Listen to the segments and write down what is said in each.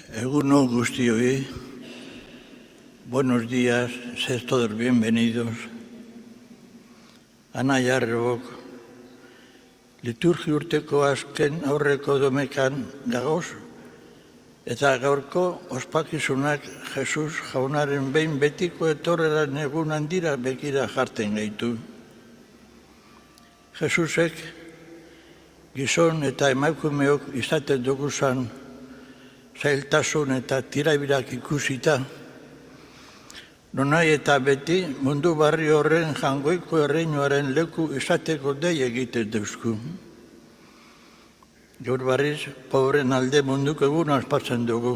Egunon guztioi, buenos días, sed todos bienvenidos. Ana Jarrebok, liturgi urteko azken aurreko domekan gagoz, eta gaurko ospakizunak Jesus jaunaren behin betiko etorreran egun handira bekira jarten gaitu. Jesusek gizon eta emakumeok izaten duguzan zailtasun eta tirabirak ikusita, nonai eta beti mundu barri horren jangoiko erreinuaren leku izateko dei egiten duzku. Gaur barriz, pobren alde munduko egun ospatzen dugu.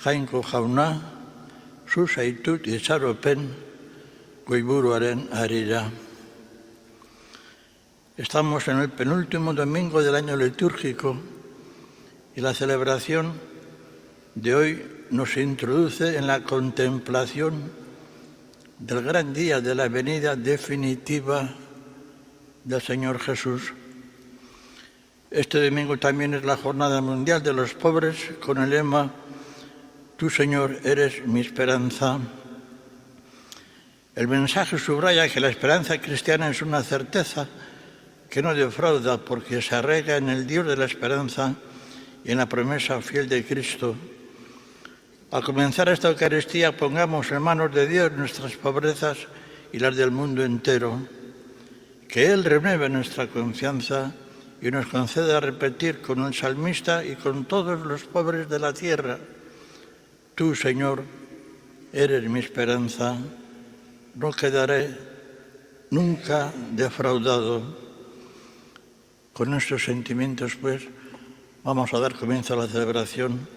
Jainko jauna, zu zaitut itxaropen goiburuaren harira. Estamos en el penúltimo domingo del año litúrgico y la celebración de hoy nos introduce en la contemplación del gran día de la venida definitiva del Señor Jesús. Este domingo también es la Jornada Mundial de los Pobres con el lema «Tú, Señor, eres mi esperanza». El mensaje subraya que la esperanza cristiana es una certeza que no defrauda porque se arraiga en el Dios de la esperanza y en la promesa fiel de Cristo. Al comenzar esta Eucaristía, pongamos en manos de Dios nuestras pobrezas y las del mundo entero. Que Él renueve nuestra confianza y nos conceda repetir con el salmista y con todos los pobres de la tierra: Tú, Señor, eres mi esperanza, no quedaré nunca defraudado. Con estos sentimientos, pues, vamos a dar comienzo a la celebración.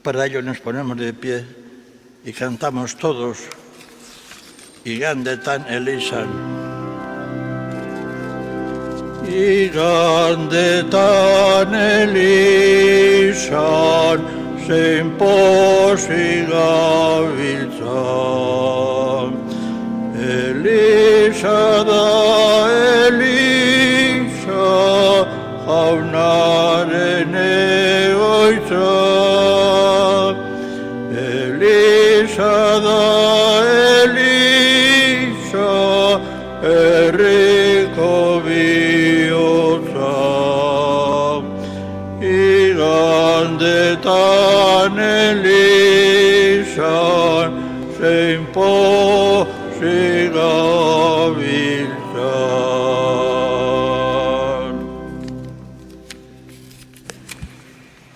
Para ello nos ponemos de pie y cantamos todos Igandetan elisan. Igandetan elisan, zein pozik gabiltzan. Elisa da Elisa, jaunaren egoitza. Elisa da Elisa, herriko bihotza. Igandetan Elisan, zein pozik gabiltzan.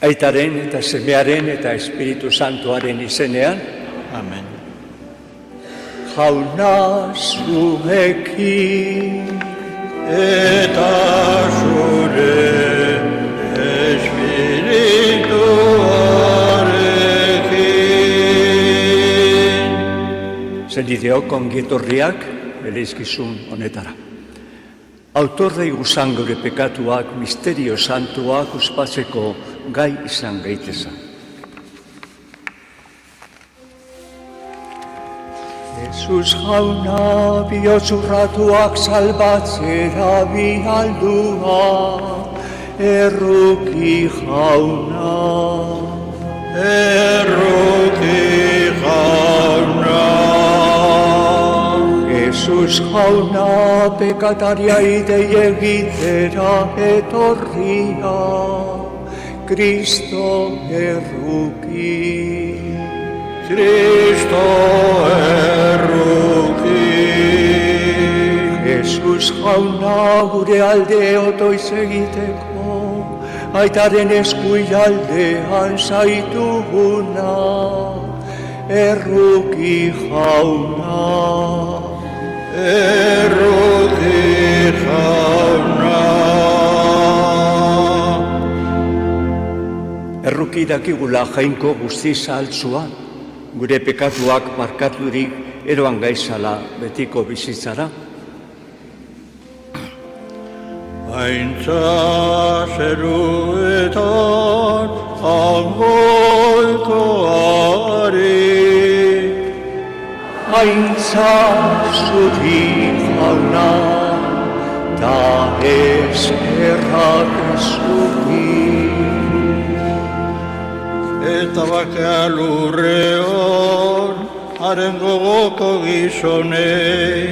Aitaren eta semearen eta Espiritu Santuaren izenean. Amen. Jauna zuekin Eta zure espirituarekin. Senideok ongietorriak eleizkizun honetara. Autorrei guzan gure pekatuak, misterio santuak ospatzeko gai izan gaitezan. Jesus jauna bihotz-urratuak salbatzera bihaldua, erruki jauna. Erruki jauna. Jesus jauna pekataria idei egitera etorria, Kristo erruki. Kristo erruki. Jesus jauna gure alde otoiz egiteko, aitaren eskuialdean zaituguna, erruki jauna. Erruki jauna. Erruki dakigula jainko guztiz altzua, gure pekatuak markaturik eroan gaizala betiko bizitzara. Aintza zeruetan angoikoari, Aintza zuri jauna, ta eskerrak zuri. eta bakea lurreon, haren gogoko gizonei,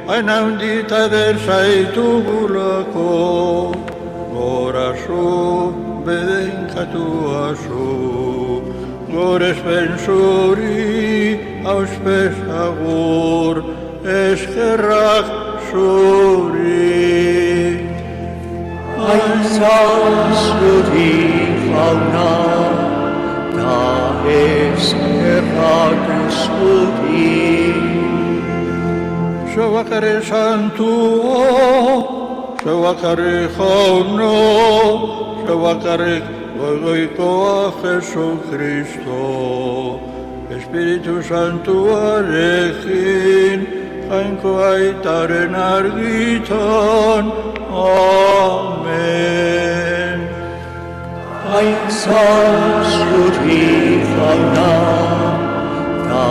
hain handita eder zaitugulako, gorazu, bedenkatuazu, gorez benzuri, auspesagur, eskerrak zuri. Aitzan zuri jauna, ta eskerrak zuri. Zeu bakarri santuo, zeu bakarri jauno, zeu bakarri goigoikoa Jesu Kristo. Espiritu Santuarekin, jainko aitaren argitan, amen. Aitzan zuri jauna, ta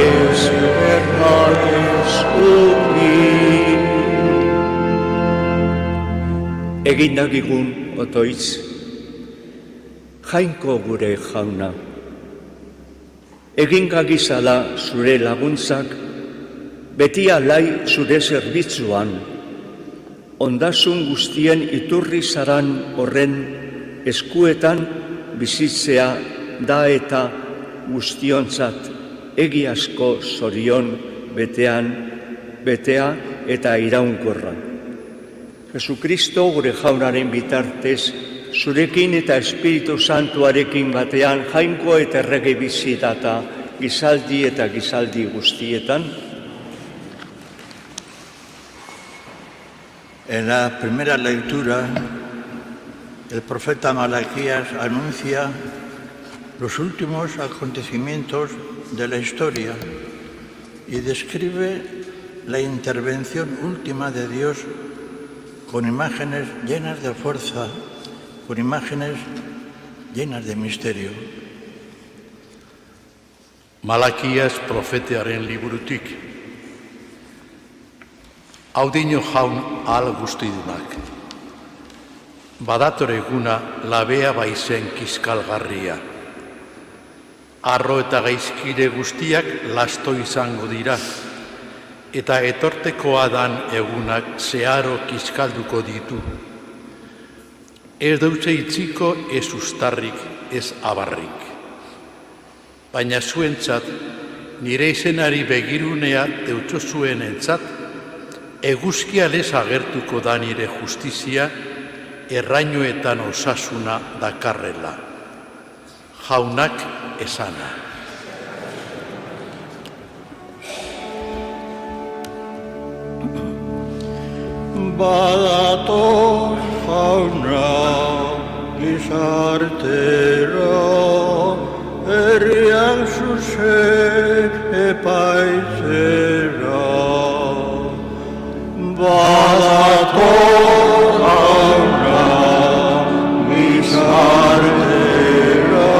eskerrak zuri. Egin dagigun otoitz, jainko gure jauna. Egin gagizala zure laguntzak, beti alai zure zerbitzuan, ondasun guztien iturri zaran horren eskuetan bizitzea da eta guztiontzat egiazko zorion betea eta iraunkorra. Jesukristo gure jaunaren bitartez, zurekin eta Espiritu Santuarekin batean jainko eta errege bizitata gizaldi eta gizaldi guztietan. En la primera lectura, el profeta Malaquías anuncia los últimos acontecimientos de la historia y describe la intervención última de Dios con imágenes llenas de fuerza, con imágenes llenas de misterio. Malakias profetearen liburutik. Audino jaun ahal guztidunak. Badator eguna labea baizen kiskalgarria. Arro eta gaizkire guztiak lasto izango dira, eta etortekoa dan egunak zeharo kiskalduko ditu. Ez deutze itziko ez ustarrik, ez abarrik. Baina zuentzat, nire izenari begirunea deutzo zuen entzat, eguzkia lez agertuko da nire justizia, errainoetan osasuna dakarrela. Jaunak esana. Badator jauna gizartera, herriak zuzen epaitzera. Badator jauna gizartera,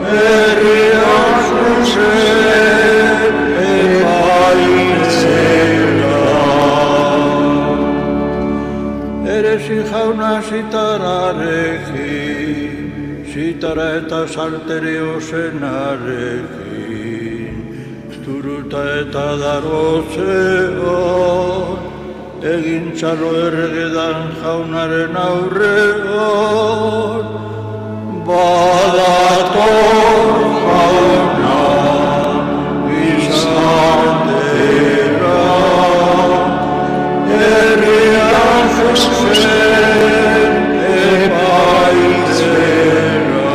herriak zuzen epaitzera. Erezi jauna zitararekin, zitara eta salterio zenarekin, turuta eta darotzean, egin txalo erregedan jaunaren aurrean. Badator jauna gizartera, herriak zuzen epaitzera.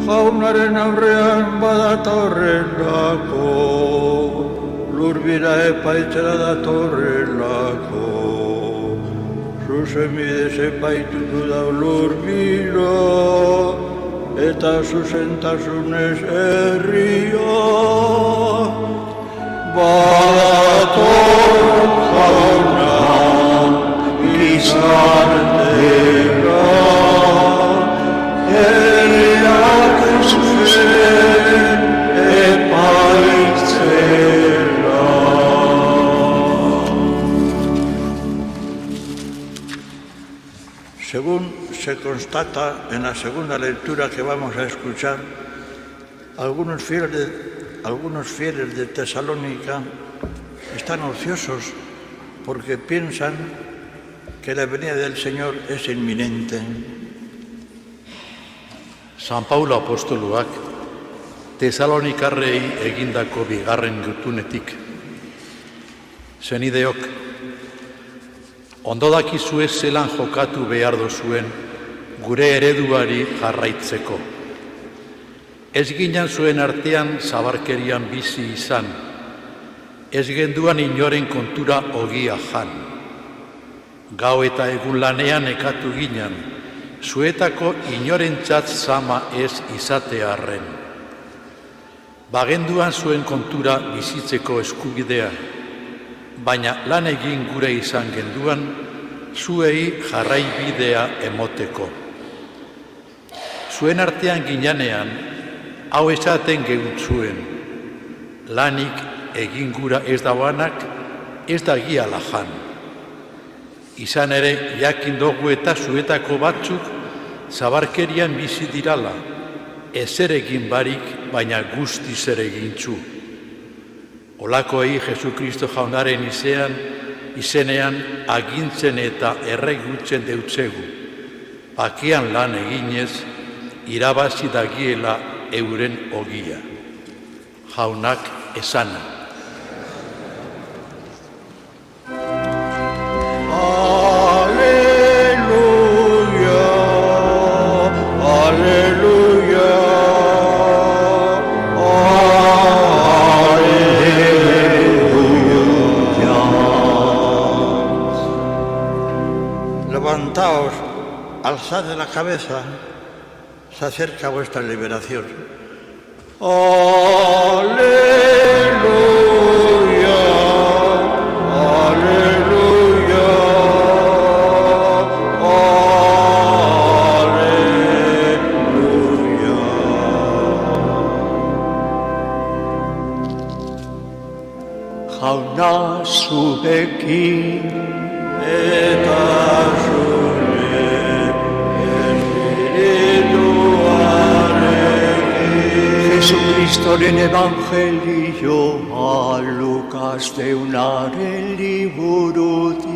Jaunaren aurrean badatorrelako, lurbira epaitzera datorrelako. Zuzen bidez epaituko da lurbira, eta zuzentasunez herria. Badator jauna gizartera, herriak zuzen epaitzera. Según se constata en la segunda lectura que vamos a escuchar, algunos fieles de Tesalónica están ociosos porque piensan que la venida del Señor es inminente. San Paulo apostoluak Tesalonikarrei egindako bigarren gutunetik. Senideok, ondo dakizue zelan jokatu behar dozuen gure ereduari jarraitzeko. Ez ginen zuen artean zabarkerian bizi izan, ez genduan inoren kontura ogia jan. Gau eta egun lanean ekatu ginen, zuetako inorentzat zama ez izatearren. Bagenduan zuen kontura bizitzeko eskubidea, baina lan egin gure izan genduan, zuei jarraibidea emoteko. Zuen artean ginean, hau esaten gehuntzuen, lanik egin gura ez dauanak, ez da giala jan. Izan ere, jakin dugu eta zuetako batzuk zabarkerian bizi dirala, ezer egin barik, baina guztiz ere egintzu. Olakoei Jesukristo jaunaren izenean agintzen eta erregutzen deutzegu, bakean lan eginez, irabazi dagiela euren ogia. Jaunak esana. Levantaos, alzad la cabeza, se acerca vuestra liberación. Aleluya, aleluya, aleluya. Jauna zuekin Eta Jesucristoren evangelioa Lukas deunaren liburutik.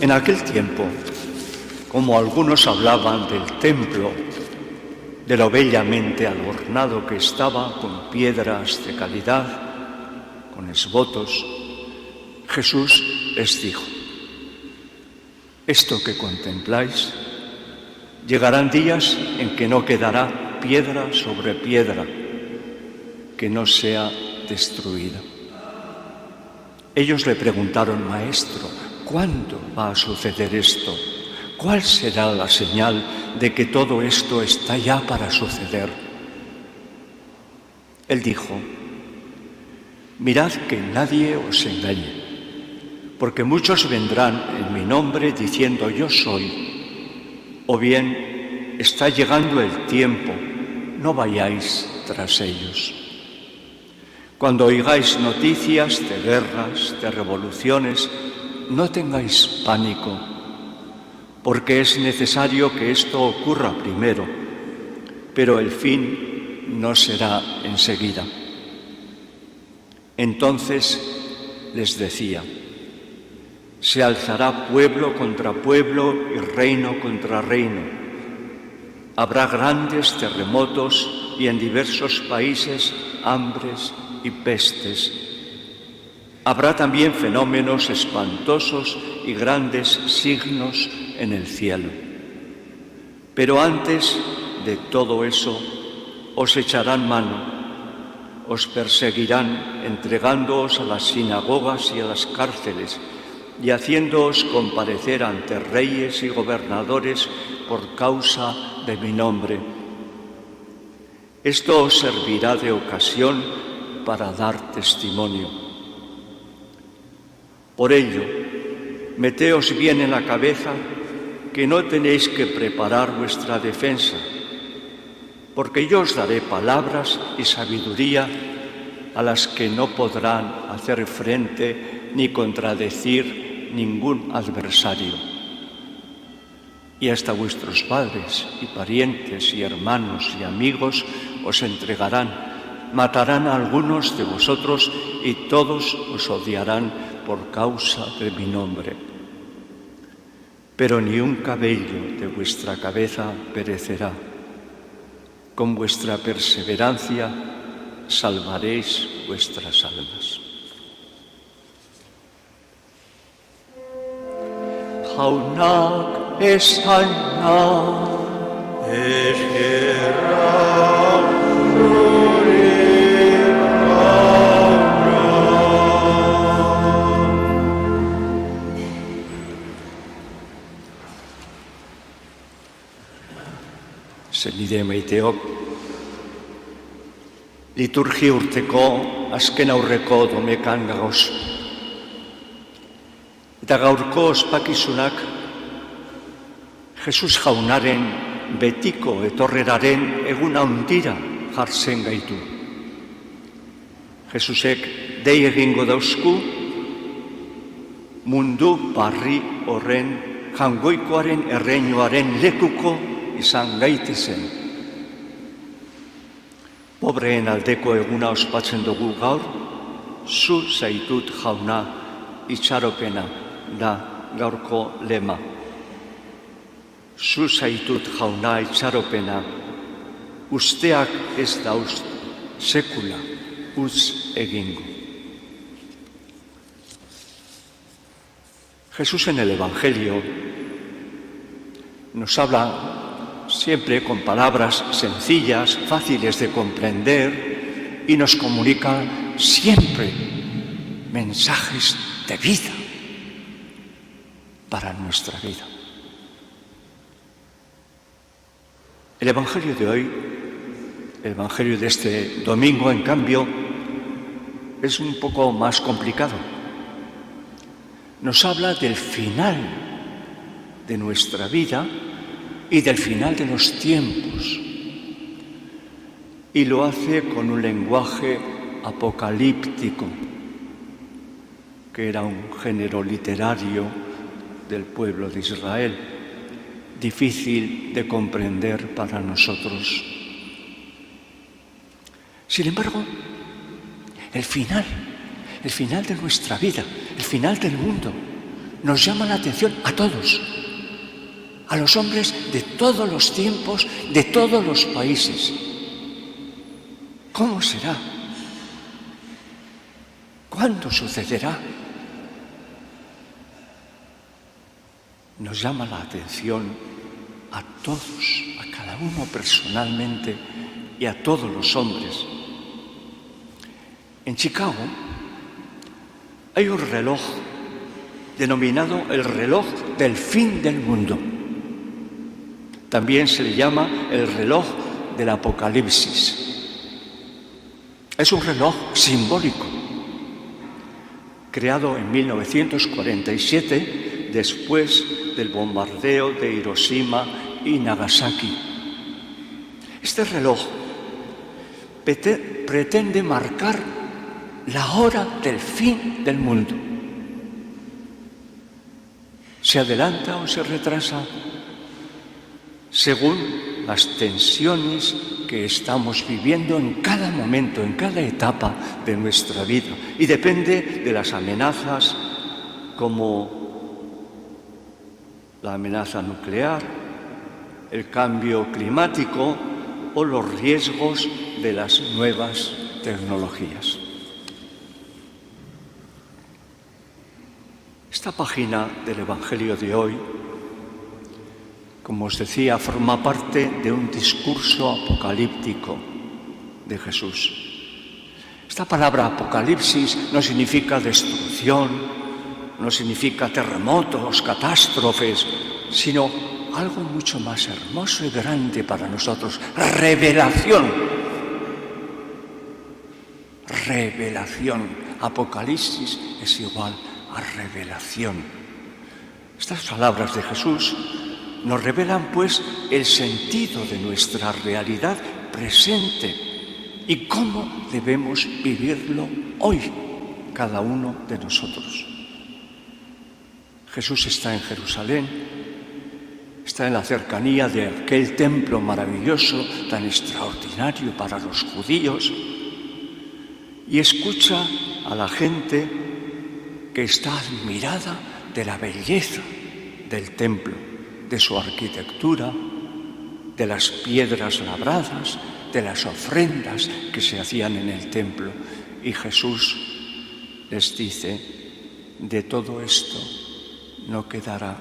En aquel tiempo, como algunos hablaban del templo, de lo bellamente adornado que estaba con piedras de calidad, con esvotos, Jesús les dijo: esto que contempláis, llegarán días en que no quedará piedra sobre piedra que no sea destruida. Ellos le preguntaron: Maestro, ¿cuándo va a suceder esto? ¿Cuál será la señal de que todo esto está ya para suceder? Él dijo: mirad que nadie os engañe, porque muchos vendrán en mi nombre diciendo yo soy, o bien está llegando el tiempo, no vayáis tras ellos. Cuando oigáis noticias de guerras, de revoluciones, no tengáis pánico, porque es necesario que esto ocurra primero, pero el fin no será enseguida. Entonces les decía: se alzará pueblo contra pueblo y reino contra reino. Habrá grandes terremotos y en diversos países hambres y pestes. Habrá también fenómenos espantosos y grandes signos en el cielo. Pero antes de todo eso, os echarán mano, os perseguirán, entregándoos a las sinagogas y a las cárceles, y haciéndoos comparecer ante reyes y gobernadores por causa de mi nombre. Esto os servirá de ocasión para dar testimonio. Por ello, meteos bien en la cabeza que no tenéis que preparar vuestra defensa, porque yo os daré palabras y sabiduría a las que no podrán hacer frente ni contradecir ningún adversario. Y hasta vuestros padres y parientes y hermanos y amigos os entregarán, matarán a algunos de vosotros y todos os odiarán por causa de mi nombre. Pero ni un cabello de vuestra cabeza perecerá. Con vuestra perseverancia salvaréis vuestras almas. Jaunak esaina Senide maiteok, liturgia urteko azken aurreko domekan gagoz. Eta gaurko ospakizunak Jesus jaunaren betiko etorreraren egun handira jartzen gaitu. Jesusek dei egingo dauzku mundu barri horren jangoikoaren erreinuaren lekuko izan gaitezen. Pobreen aldeko eguna ospatzen dugu gaur, zu zaitut jauna itxaropena da gaurko lema. Zu zaitut jauna itxaropena, usteak ez dauz sekula utz egingo. Jesús en el Evangelio nos habla siempre con palabras sencillas, fáciles de comprender, y nos comunica siempre mensajes de vida para nuestra vida. El Evangelio de hoy, el Evangelio de este domingo, en cambio, es un poco más complicado. Nos habla del final de nuestra vida y del final de los tiempos. Y lo hace con un lenguaje apocalíptico, que era un género literario del pueblo de Israel, difícil de comprender para nosotros. Sin embargo, el final de nuestra vida, el final del mundo, nos llama la atención a todos, a los hombres de todos los tiempos, de todos los países. ¿Cómo será? ¿Cuándo sucederá? Nos llama la atención a todos, a cada uno personalmente y a todos los hombres. En Chicago hay un reloj denominado el reloj del fin del mundo. También se le llama el reloj del Apocalipsis. Es un reloj simbólico, creado en 1947, después del bombardeo de Hiroshima y Nagasaki. Este reloj pretende marcar la hora del fin del mundo. ¿Se adelanta o se retrasa? Según las tensiones que estamos viviendo en cada momento, en cada etapa de nuestra vida. Y depende de las amenazas como la amenaza nuclear, el cambio climático o los riesgos de las nuevas tecnologías. Esta página del Evangelio de hoy, como os decía, forma parte de un discurso apocalíptico de Jesús. Esta palabra apocalipsis no significa destrucción, no significa terremotos, catástrofes, sino algo mucho más hermoso y grande para nosotros: revelación. Revelación. Apocalipsis es igual a revelación. Estas palabras de Jesús nos revelan, pues, el sentido de nuestra realidad presente y cómo debemos vivirlo hoy, cada uno de nosotros. Jesús está en Jerusalén, está en la cercanía de aquel templo maravilloso, tan extraordinario para los judíos, y escucha a la gente que está admirada de la belleza del templo, de su arquitectura, de las piedras labradas, de las ofrendas que se hacían en el templo. Y Jesús les dice, de todo esto no quedará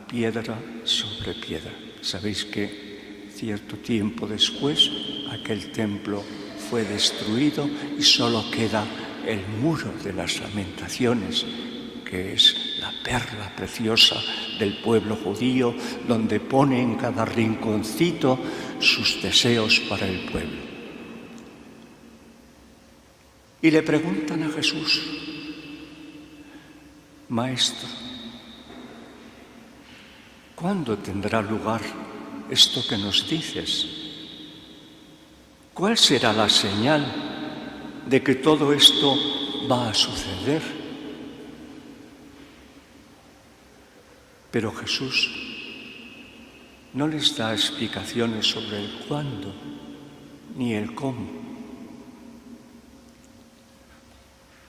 piedra sobre piedra. Sabéis que cierto tiempo después aquel templo fue destruido y solo queda el muro de las lamentaciones, que es la perla preciosa del pueblo judío, donde pone en cada rinconcito sus deseos para el pueblo. Y le preguntan a Jesús, Maestro, ¿cuándo tendrá lugar esto que nos dices? ¿Cuál será la señal de que todo esto va a suceder? Pero Jesús no les da explicaciones sobre el cuándo ni el cómo.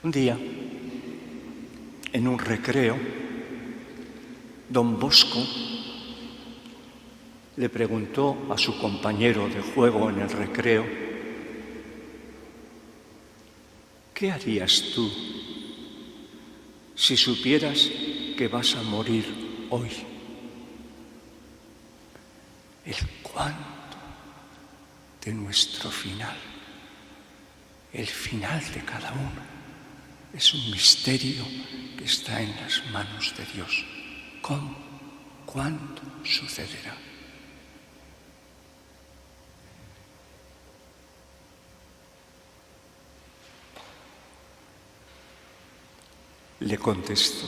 Un día, en un recreo, don Bosco le preguntó a su compañero de juego en el recreo, ¿qué harías tú si supieras que vas a morir hoy? El cuándo de nuestro final, el final de cada uno, es un misterio que está en las manos de Dios. ¿Cómo? ¿Cuándo sucederá? Le contestó,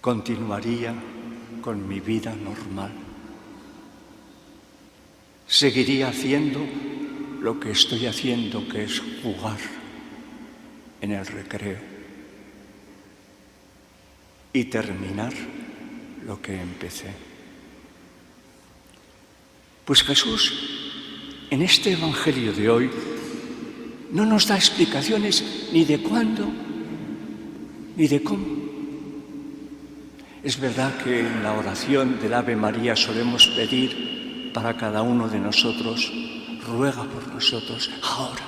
continuaría con mi vida normal. Seguiría haciendo lo que estoy haciendo, que es jugar en el recreo y terminar lo que empecé. Pues Jesús, en este Evangelio de hoy, no nos da explicaciones ni de cuándo ni de cómo. Es verdad que en la oración del Ave María solemos pedir para cada uno de nosotros, ruega por nosotros ahora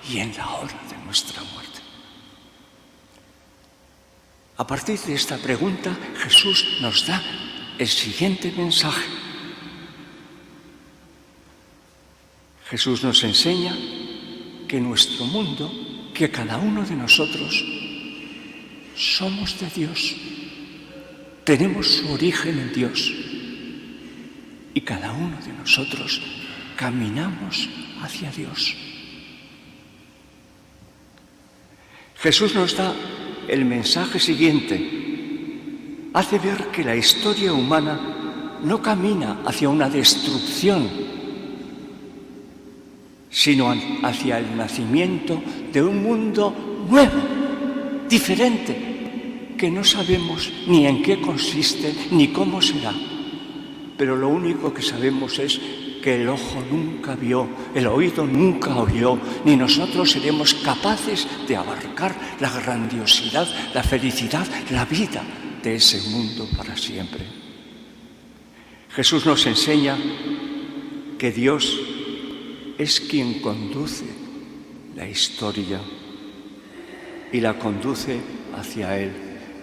y en la hora de nuestra muerte. A partir de esta pregunta, Jesús nos da el siguiente mensaje. Jesús nos enseña que nuestro mundo, que cada uno de nosotros somos de Dios, tenemos su origen en Dios y cada uno de nosotros caminamos hacia Dios. Jesús nos da el mensaje siguiente. Hace ver que la historia humana no camina hacia una destrucción, sino hacia el nacimiento de un mundo nuevo, diferente, que no sabemos ni en qué consiste ni cómo será. Pero lo único que sabemos es que el ojo nunca vio, el oído nunca oyó, ni nosotros seremos capaces de abarcar la grandiosidad, la felicidad, la vida de ese mundo para siempre. Jesús nos enseña que Dios es quien conduce la historia y la conduce hacia Él.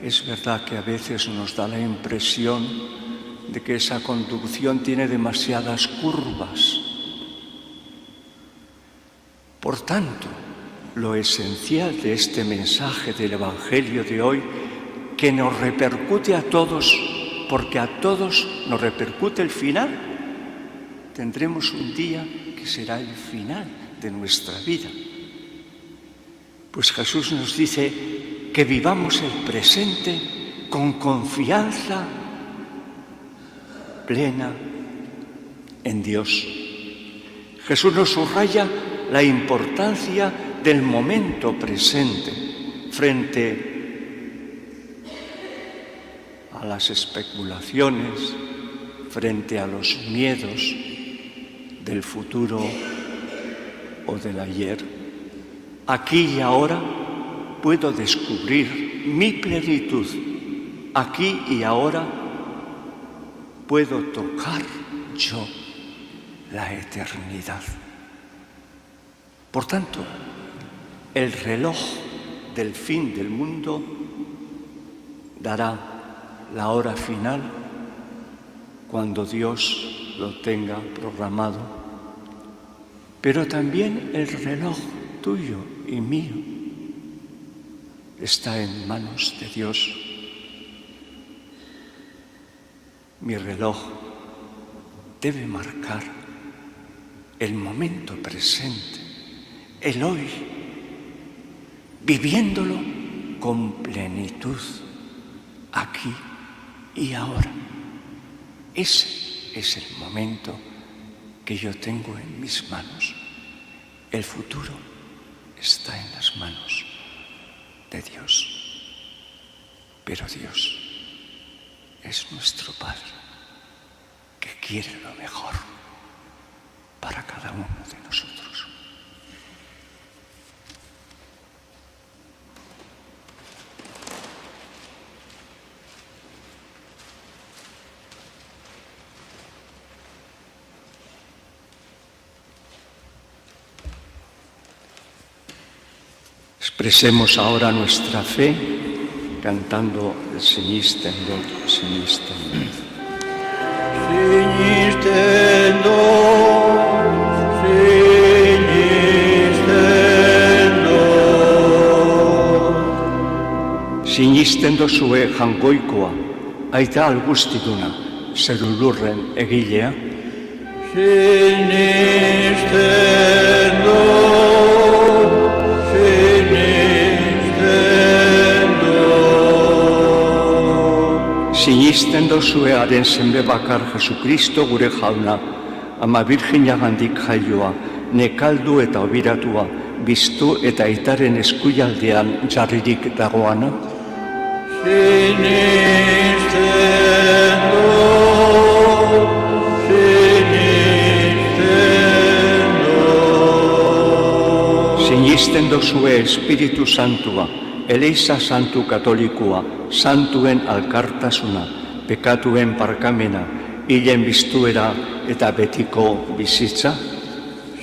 Es verdad que a veces nos da la impresión de que esa conducción tiene demasiadas curvas. Por tanto, lo esencial de este mensaje del Evangelio de hoy, que nos repercute a todos, porque a todos nos repercute el final, tendremos un día que será el final de nuestra vida. Pues Jesús nos dice que vivamos el presente con confianza plena en Dios. Jesús nos subraya la importancia del momento presente frente a las especulaciones, frente a los miedos del futuro o del ayer. Aquí y ahora puedo descubrir mi plenitud. Aquí y ahora puedo tocar yo la eternidad. Por tanto, el reloj del fin del mundo dará la hora final cuando Dios lo tenga programado. Pero también el reloj tuyo y mío está en manos de Dios. Mi reloj debe marcar el momento presente, el hoy, viviéndolo con plenitud, aquí y ahora. Ese es el momento que yo tengo en mis manos. El futuro está en las manos de Dios. Pero Dios es nuestro Padre, que quiere lo mejor para cada uno de nosotros. Expresemos ahora nuestra fe cantando el Sinistendo, Sinistendo. Sinistendo, sinistendo. Sinistendo zue jangoikoa, aita algustiduna, zerulurren egilea. Sinistendo. Sinistendo zuearen zenbe bakar Jesukristo gure jauna, ama Virginagandik jaioa, nekaldu eta obiratua, biztu eta aitaren eskuialdean jarririk dagoana. Sinistendo, sinistendo. Sinistendo zue Espiritu Santua, Eleiza Santu Katolikua, santuen alkartasuna, pekatuen barkamena, hilen biztuera eta betiko bizitza.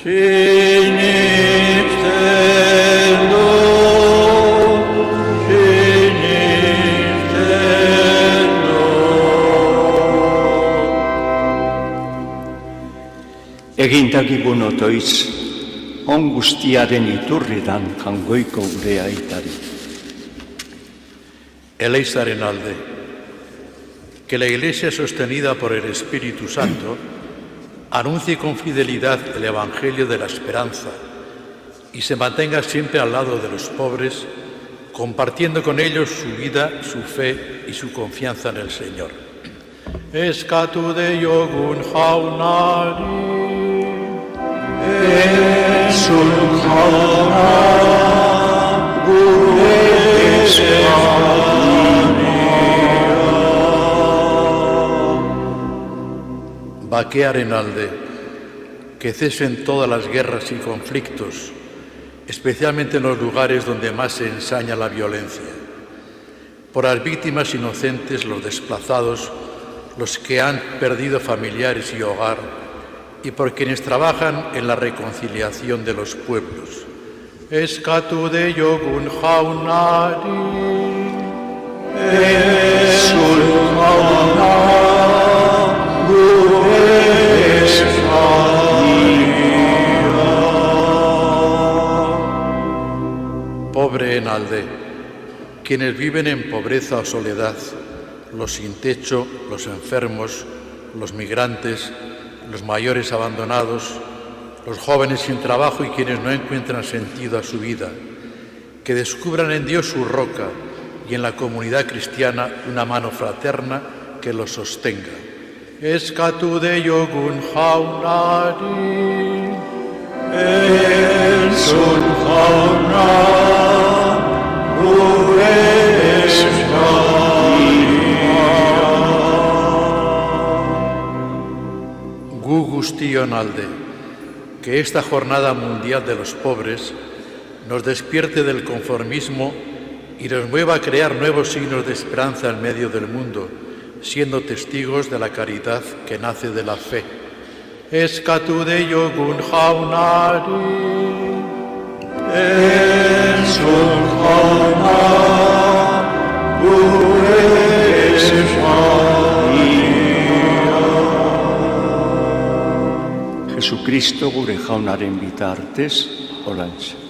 Sinistendo, sinistendo. Egindakigun otoitz, on guztiaren iturridan jangoiko gure aitari. Eleizaren alde, que la Iglesia sostenida por el Espíritu Santo anuncie con fidelidad el Evangelio de la esperanza y se mantenga siempre al lado de los pobres, compartiendo con ellos su vida, su fe y su confianza en el Señor. Eskatu de yogun jaunari, Esun jauna, gure eskatu. Bakearen alde, que cesen todas las guerras y conflictos, especialmente en los lugares donde más se ensaña la violencia, por las víctimas inocentes, los desplazados, los que han perdido familiares y hogar, y por quienes trabajan en la reconciliación de los pueblos. Eskatu de yogun jaunari, Esun jauna, pobre en alde, quienes viven en pobreza o soledad, los sin techo, los enfermos, los migrantes, los mayores abandonados, los jóvenes sin trabajo y quienes no encuentran sentido a su vida, que descubran en Dios su roca y en la comunidad cristiana una mano fraterna que los sostenga. eskatu deiogun jaunari. Entzun jauna, gure eskaria. Gu guztion alde, que esta Jornada Mundial de los Pobres nos despierte del conformismo y nos mueva a crear nuevos signos de esperanza en medio del mundo, siendo testigos de la caridad que nace de la fe. Eskatu deiogun jaunari. Entzun jauna, gure eskaria. Jesucristo gure jaunaren bitartez, orantza.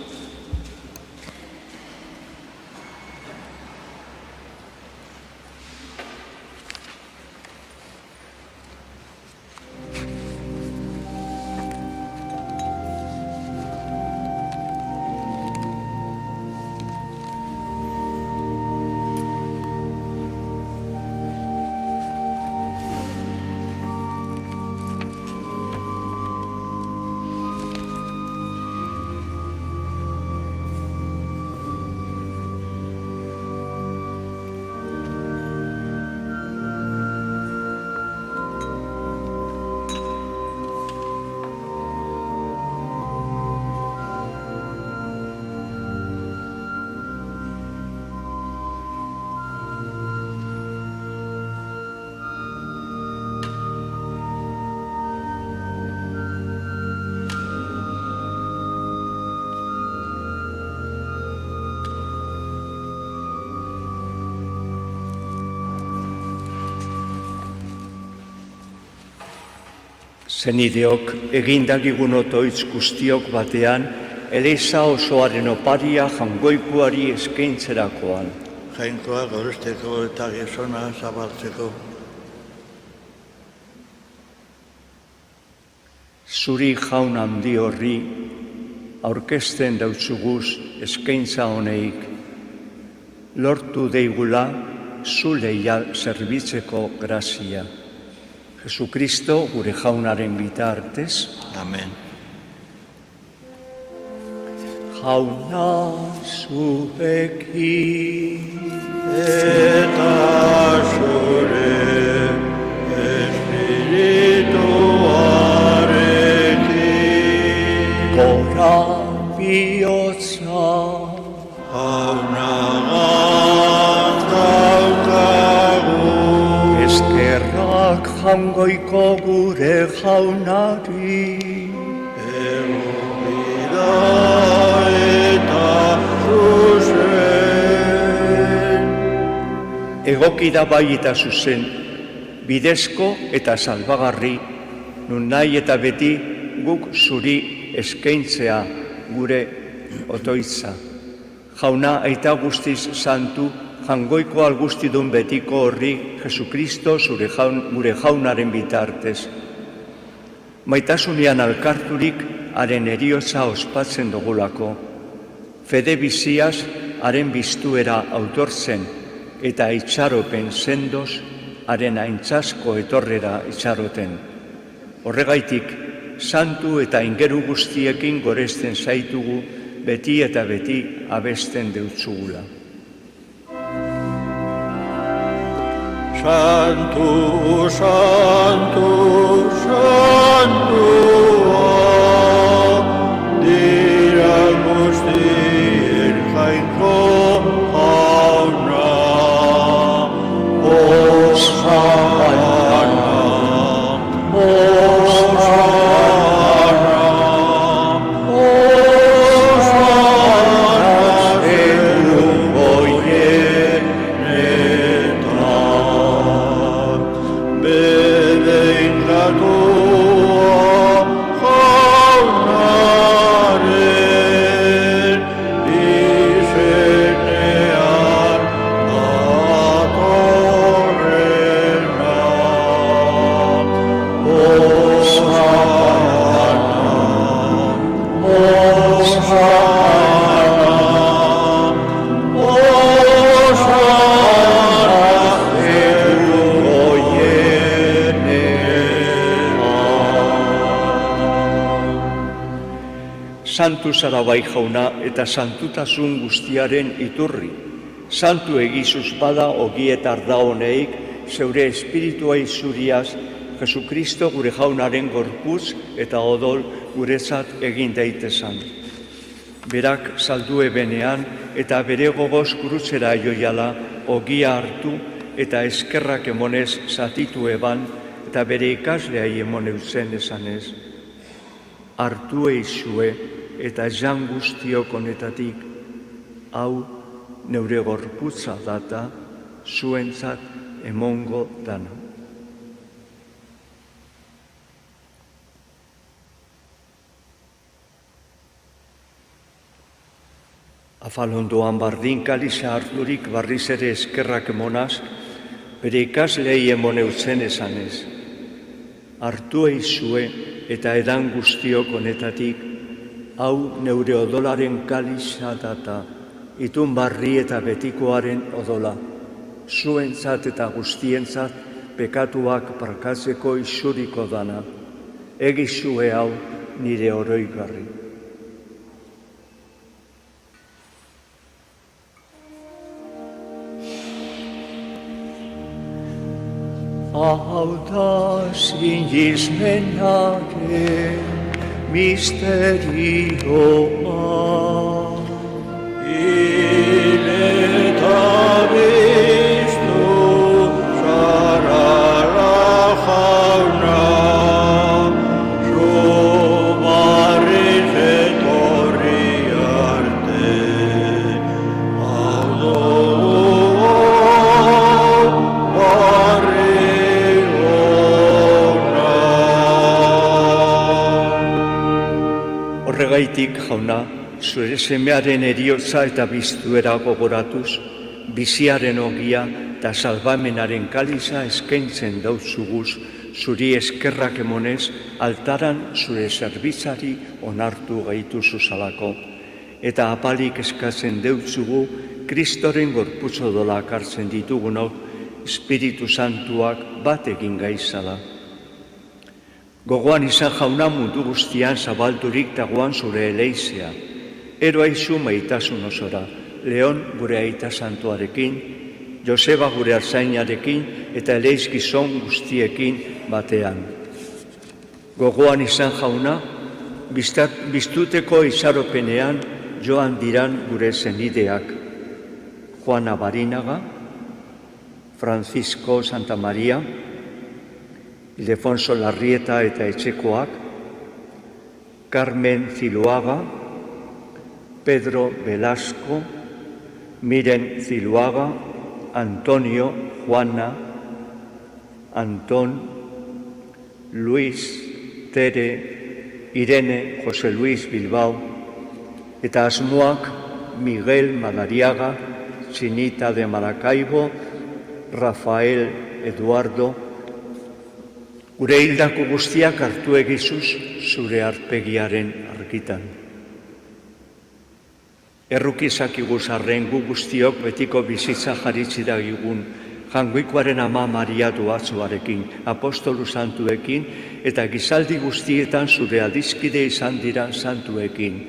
Zenideok, egindagigun otoitz guztiok batean, Eliza osoaren oparia jangoikuari eskaintzerakoan. Jainkoa goresteko eta gizona zabaltzeko. Zuri jaun handi horri, aurkezten dautzuguz eskaintza honeik, lortu deigula zu leia zerbitzeko grazia. Jesucristo gure jaunaren bitartez. Amen. Jauna zuekin Eta zure espirituarekin gora bihotza jaunagat daukagu. eskerrak jangoiko gure jaunari. Egokida eta zuzen. Egokida bai eta zuzen, bidezko eta salbagarri, nun nahi eta beti guk zuri eskaintzea gure otoitza. Jauna aita guztiz santu, jangoiko algustidun betiko horri Jesucristo gure jaunaren bitartez. Maitasunean alkarturik haren heriotza ospatzen dugulako. Fede biziaz haren biztuera autortzen eta itxaropen sendoz haren aintzasko etorrera itxaroten. Horregaitik, santu eta ingeru guztiekin goresten zaitugu beti eta beti abesten deutzugula. Santu, santu, santua, dira guztien jainko jauna. Osana, Osana, Osana, zerugoienetan. Bebengatua santu zara bai jauna eta santutasun guztiaren iturri. Santu egizuz bada ogi eta arda honeik, zeure espiritua izuriaz, Jesukristo gure jaunaren gorputz eta odol guretzat egin daitezan. Berak saldu ebenean eta bere gogoz kurutzera joiala ogia hartu eta eskerrak emonez zatitu eban eta bere ikasleai emoneutzen esanez. Hartu eizue eta jan guztiok honetatik, hau neure gorputza data zuentzat emongo dana. Afalondoan bardin kaliza harturik barriz ere eskerrak emonaz, bere ikaslei emoneutzen esanez. Hartu eizue eta edan guztiok honetatik, hau neure odolaren kaliza data, itun barri eta betikoaren odola, zuentzat eta guztientzat pekatuak barkatzeko izuriko dana, egizue hau nire oroigarri. Hau da sinismenaren misterioa. Hil eta biztu zarara jauna, zubarriz etorri arte. Hau Horregaitik, jauna, zure semearen eriotza eta biztuera gogoratuz, biziaren ogia eta salbamenaren kaliza eskaintzen dautzuguz, zuri eskerrak emonez, altaran zure zerbitzari onartu gaituzu zalako. Eta apalik eskatzen deutzugu, Kristoren gorputz odolak hartzen ditugunok, Espiritu Santuak bat egin gaizala. Gogoan izan jauna mundu guztian zabalturik dagoan zure eleizea. Ero aizu maitasun osora, Leon gure aita santuarekin, Joseba gure arzainarekin eta eleiz gizon guztiekin batean. Gogoan izan jauna, biztuteko izaropenean joan diran gure zenideak. Juana Barinaga, Francisco Santa Maria, Ildefonso Larrieta eta Etxekoak, Carmen Ziluaga, Pedro Velasco, Miren Ziluaga, Antonio, Juana, Antón, Luis, Tere, Irene, José Luis Bilbao, eta asmoak Miguel Madariaga, Chinita de Maracaibo, Rafael Eduardo, gure hildako guztiak hartu egizuz zure arpegiaren argitan. Errukizak iguzarren gu guztiok betiko bizitza jaritzi dagigun, jangoikoaren ama Maria Duatzuarekin, apostolu santuekin, eta gizaldi guztietan zure adiskide izan diran santuekin,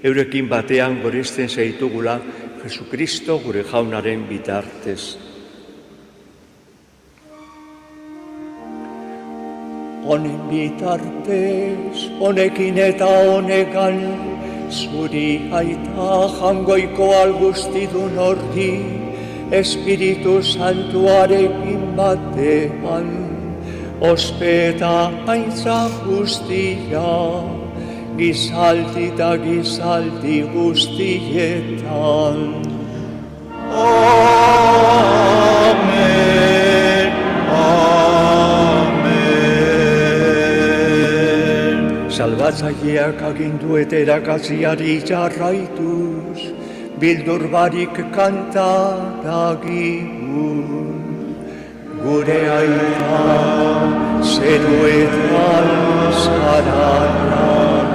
eurekin batean goresten zaitugula Jesukristo gure jaunaren bitartez. Honen bitartez, honekin eta honekan, zuri aita jangoiko algustidun horri, Espiritu Santuarekin batean, ospeta aintza guztia, gizaldi eta gizaldi guztietan. Amen, amen. Salbatzaileak agindu eta erakatziari jarraituz, bildur barik kanta dagigun. Gure aita zeruetan zararan,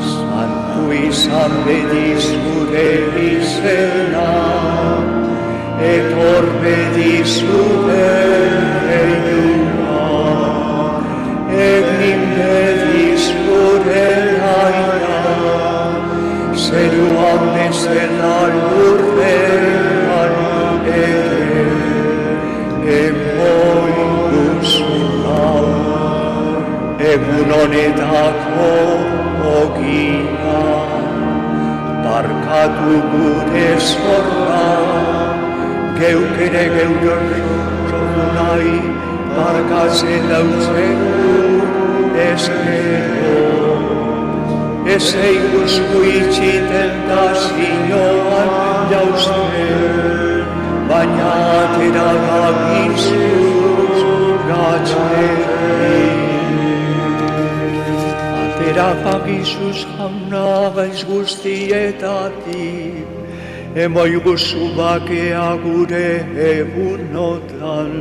santu izan bediz gure izena, etor bediz gure reiua, egin bediz gure aita, zeruan bezala lurrean ere, emoiguzu hau, egun honetako ogia, barkatu gure zorra, geuk ere geure sortu nahi, barkatzen lautzen du ezkero. Ez eiguzu itxiten da zinoan jauzten, baina atera gabizuz gatzeri. Atera gabizuz jauna gaiz guztietatik, emoiguzu bakea gure egunotan,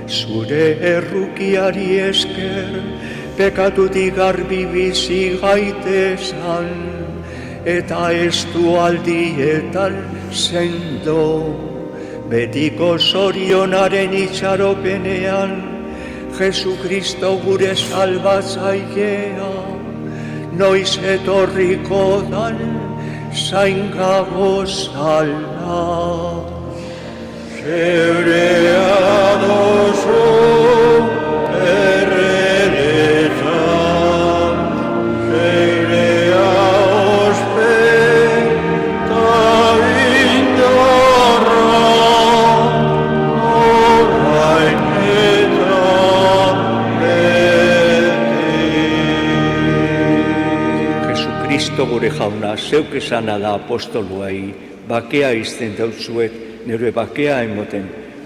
zure errukiari esker, pekatutik garbi bizi gaitezan, eta ez du aldietan sendo, betiko zorionaren itxaropenean, Jesukristo gure salbatzailea, noiz etorriko dan zain gagozala. Zeurea dozu gure jauna, zeuk esana da apostoluai, bakea izten dautzuet, nire bakea emoten,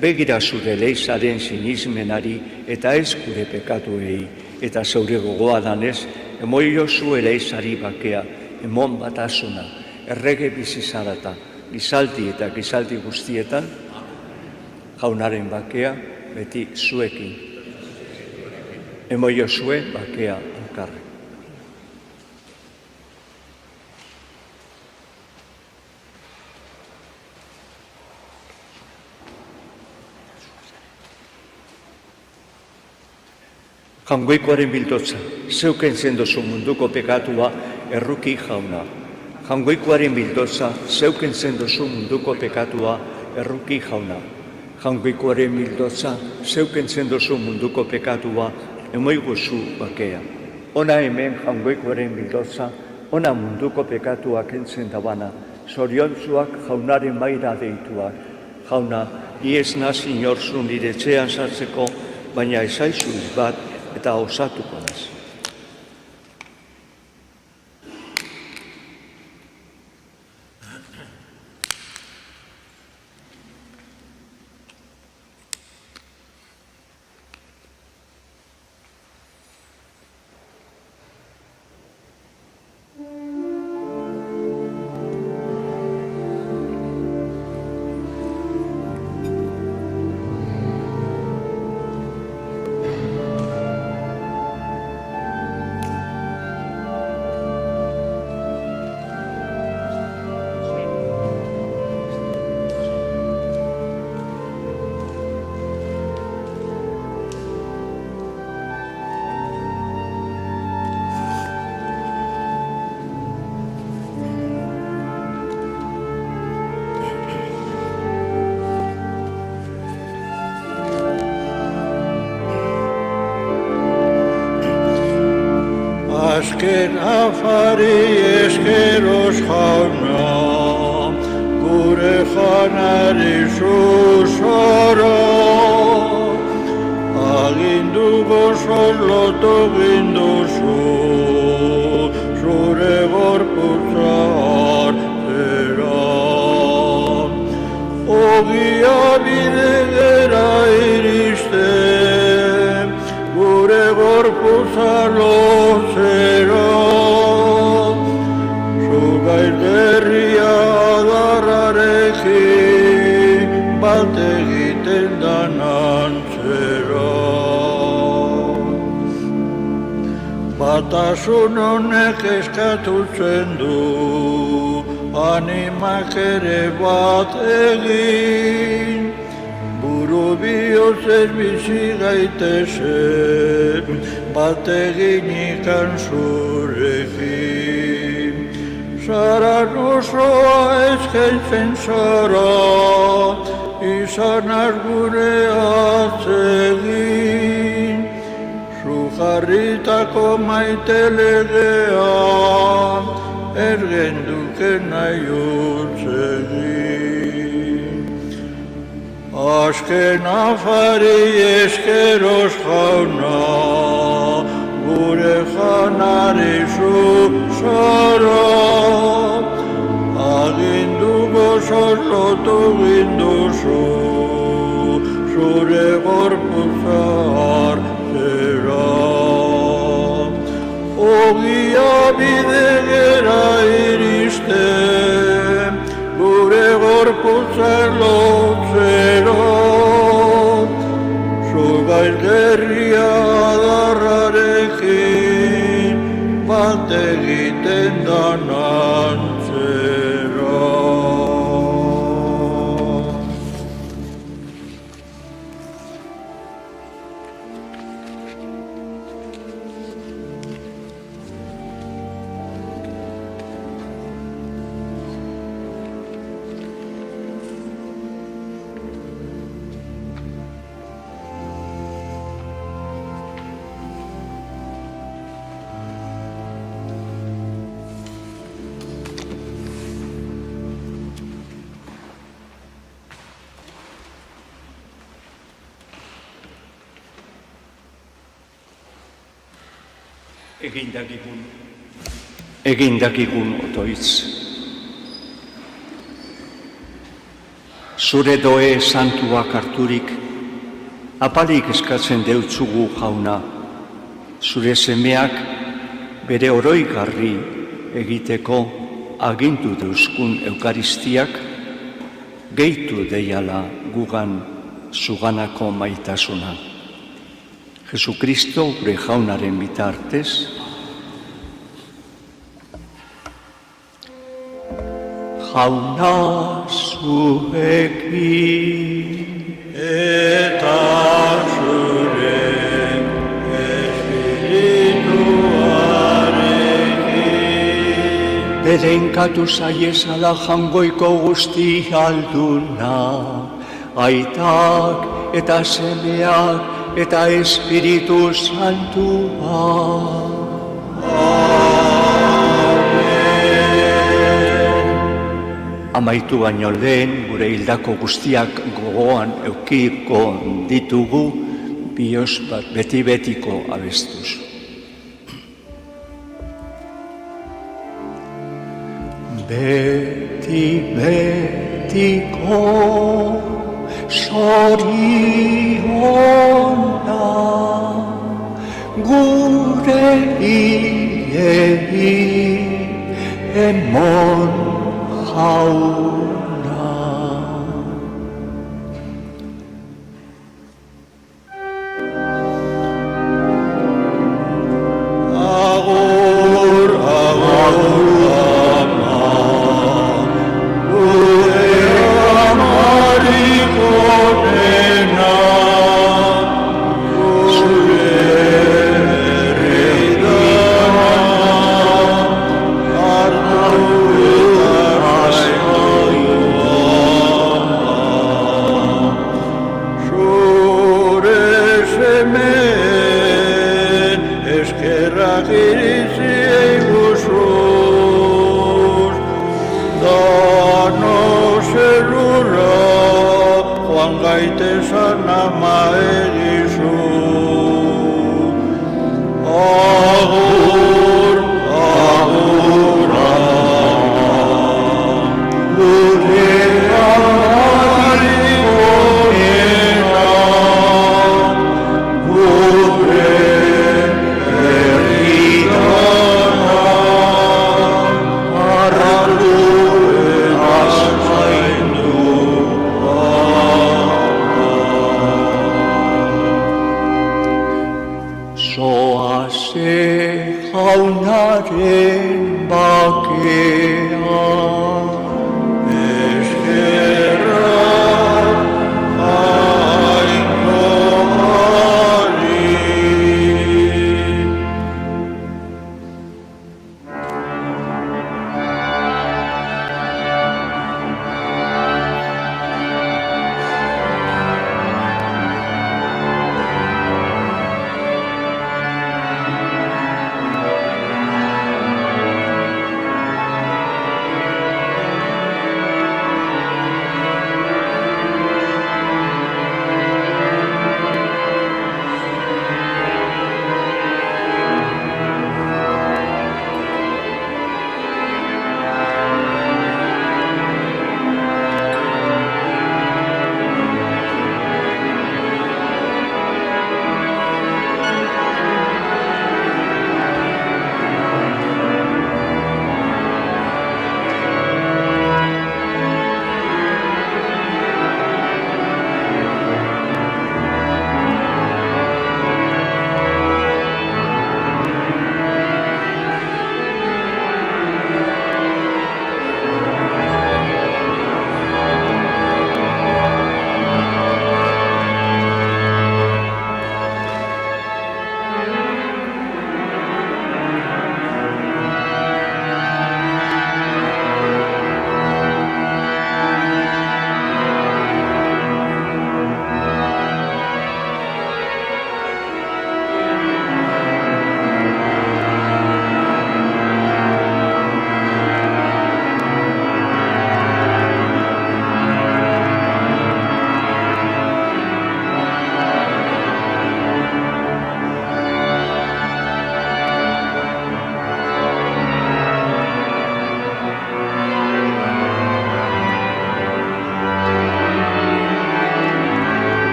begira zure leizaren sinismenari eta ez gure pekatuei, eta zaure gogoa danez, emoio zue leizari bakea, emon batasuna, errege bizizarata, gizaldi eta gizaldi guztietan, jaunaren bakea beti zuekin. Emoio zue bakea alkarre. Jangoikoaren bildotza, zeuken zendozu munduko pekatua erruki jauna. Jangoikoaren bildotza, zeuken zendozu munduko pekatua erruki jauna. Jangoikoaren bildotza, zeuken zendozu munduko pekatua emoiguzu bakea. Ona hemen jangoikoaren bildotza, ona munduko pekatua kentzen dabana, zoriontzuak jaunaren maira deituak. Jauna, iez nazi inorzu nire etxean sartzeko, baina ezaizu bat, eta osatuko naz. Azken afari eskeroz jauna, gure janari zuzoro, agindu gozon lotu ginduzu, zure gorputza hartzera. Ogia bide gera iristen, gure gorputza lotzera. Zugaiz berria adarrarekin, bat egiten dan antzera. Batasun honek eskatutzen du, animak ere bat egin, buru bihotzez bizi gaitezen, bat egin ikan zurekin. Zara osoa eskaintzen zara, izanaz gure atzegin, zu jarritako maite legean, ez genduke nahi utzegin. Azken afari eskeroz jauna, gure janari zu zara, agindu gozoz lotu ginduzu, zure gorputza hartzera. Ogia bide gera iristen, gure gorputza lotzera, zu gaizgerria adarrarekin, bat egiten dan antzera. Egin dakigun otoitz. Zure doe santuak harturik, apalik eskatzen deutzugu jauna, zure semeak bere oroigarri egiteko agindu deuzkun eukaristiak, gehitu deiala gugan zuganako maitasuna. Jesukristo gure jaunaren bitartez, jauna zuekin Eta zure espirituarekin. berenkatu zaiezala jangoiko guzti alduna, aitak eta semeak eta Espiritu Santua. Amaitu baino lehen, gure hildako guztiak gogoan eukiko ditugu, bihotz bat beti-betiko abestuz. Beti-betiko zoriona gure iei emon jauna. Agur, agur, ama, gure amariko dena, gure herridana, hartu eta zure semen eskerrak iritzi eiguzuz, danos elurra joan gaitezan ama egizu. Agur, agur, gure amariko dena, gure herridana, hartu eta zaindua. Zoaze jaunaren bake,